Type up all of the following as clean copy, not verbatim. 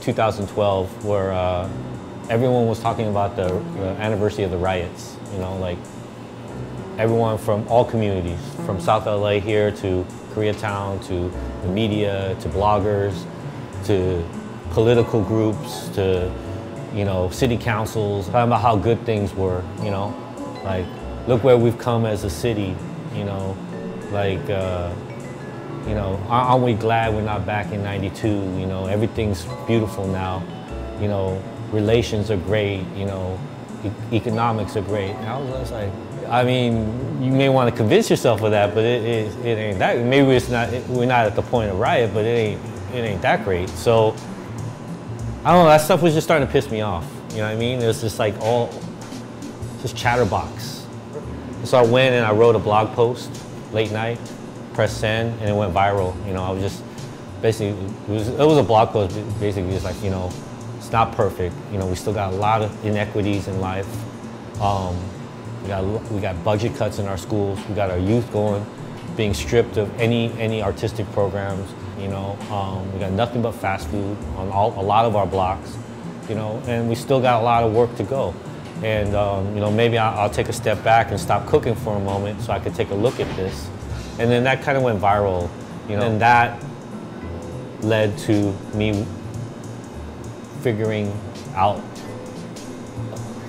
2012 where everyone was talking about the anniversary of the riots. You know, like everyone from all communities, from South LA here to Koreatown, to the media, to bloggers, to political groups, to, you know, city councils, talking about how good things were, you know, like, look where we've come as a city, you know, like, you know, aren't we glad we're not back in '92, you know, everything's beautiful now, you know, relations are great, you know, economics are great. And I was just like, I mean, you may want to convince yourself of that, but it ain't that. Maybe we're not at the point of riot, but it ain't that great. So I don't know. That stuff was just starting to piss me off. You know what I mean? It was just like just chatterbox. So I went and I wrote a blog post late night, pressed send, and it went viral. You know, I was just basically it was a blog post basically just like, you know, it's not perfect. You know, we still got a lot of inequities in life. We got budget cuts in our schools. We got our youth being stripped of any artistic programs. You know, we got nothing but fast food on a lot of our blocks. You know, and we still got a lot of work to go. And you know, maybe I'll take a step back and stop cooking for a moment so I could take a look at this. And then that kind of went viral. You know, and that led to me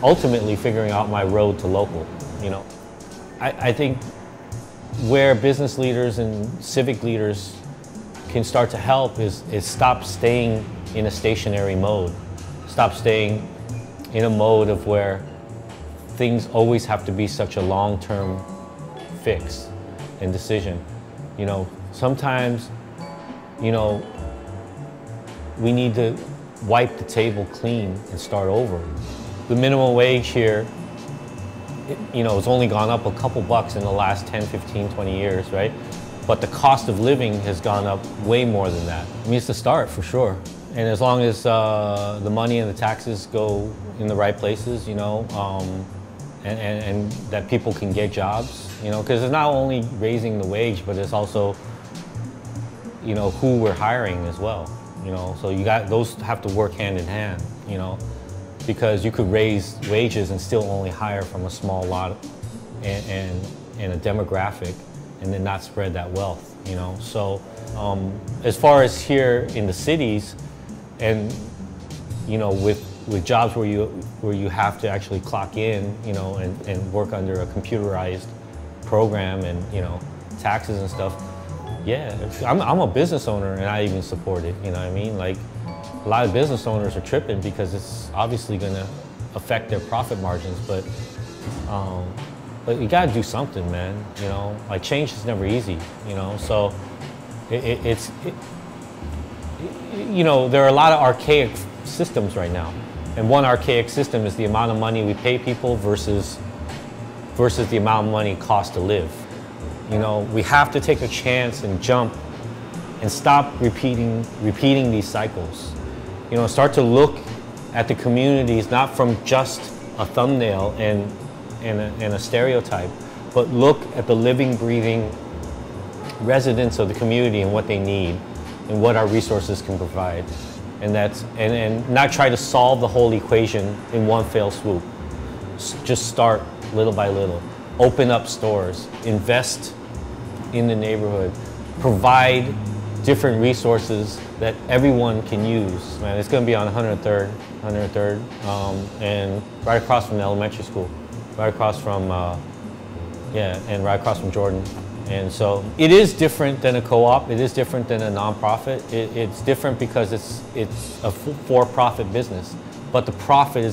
ultimately figuring out my road to local, you know. I think where business leaders and civic leaders can start to help is stop staying in a stationary mode. Stop staying in a mode of where things always have to be such a long-term fix and decision. You know, sometimes, you know, we need to wipe the table clean and start over. The minimum wage here, you know, it's only gone up a couple bucks in the last 10, 15, 20 years, right? But the cost of living has gone up way more than that. I mean, it's the start for sure. And as long as the money and the taxes go in the right places, you know, and that people can get jobs, you know, because it's not only raising the wage, but it's also, you know, who we're hiring as well. You know, so those have to work hand in hand, you know, because you could raise wages and still only hire from a small lot and a demographic and then not spread that wealth, you know. So as far as here in the cities and, you know, with jobs where you have to actually clock in, you know, and work under a computerized program and, you know, taxes and stuff, yeah, I'm a business owner and I even support it, you know what I mean? Like, a lot of business owners are tripping because it's obviously gonna affect their profit margins, but you gotta do something, man, you know? Like, change is never easy, you know? So you know, there are a lot of archaic systems right now. And one archaic system is the amount of money we pay people versus the amount of money it costs to live. You know, we have to take a chance and jump and stop repeating these cycles. You know, start to look at the communities not from just a thumbnail and a stereotype, but look at the living, breathing residents of the community and what they need and what our resources can provide. And not try to solve the whole equation in one fell swoop. Just start little by little. Open up stores, invest in the neighborhood, provide different resources that everyone can use. Man, it's going to be on 103rd, and right across from the elementary school, right across from, and right across from Jordan. And so it is different than a co-op. It is different than a nonprofit. It's different because it's a for-profit business, but the profit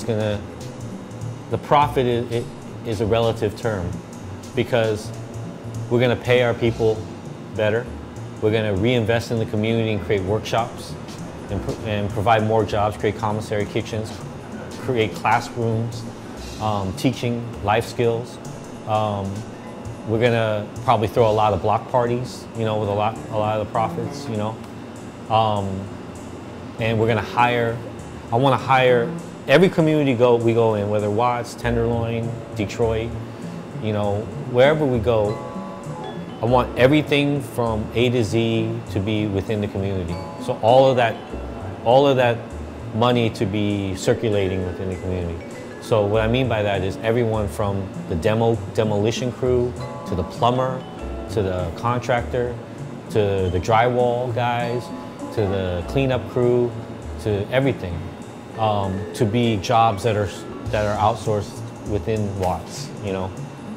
is a relative term because we're going to pay our people better. We're going to reinvest in the community and create workshops and provide more jobs, create commissary kitchens, create classrooms, teaching life skills. We're going to probably throw a lot of block parties, you know, with a lot of the profits, you know. And we're going to hire, I want to hire every community we go in, whether Watts, Tenderloin, Detroit, you know, wherever we go, I want everything from A to Z to be within the community. So all of that money to be circulating within the community. So what I mean by that is everyone from the demolition crew, to the plumber, to the contractor, to the drywall guys, to the cleanup crew, to everything, to be jobs that are outsourced within Watts, you know.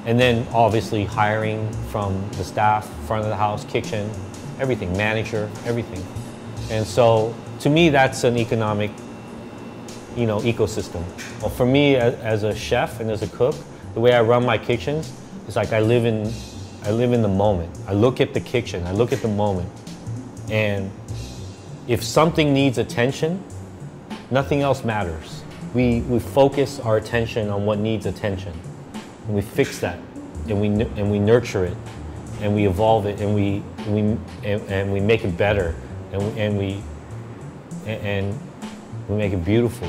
And then obviously hiring from the staff, front of the house, kitchen, everything, manager, everything. And so to me, that's an economic, you know, ecosystem. Well, for me as a chef and as a cook, the way I run my kitchens is like I live in the moment. I look at the kitchen, I look at the moment. And if something needs attention, nothing else matters. We focus our attention on what needs attention. And we fix that, and we nurture it, and we evolve it, and we make it better, and we make it beautiful.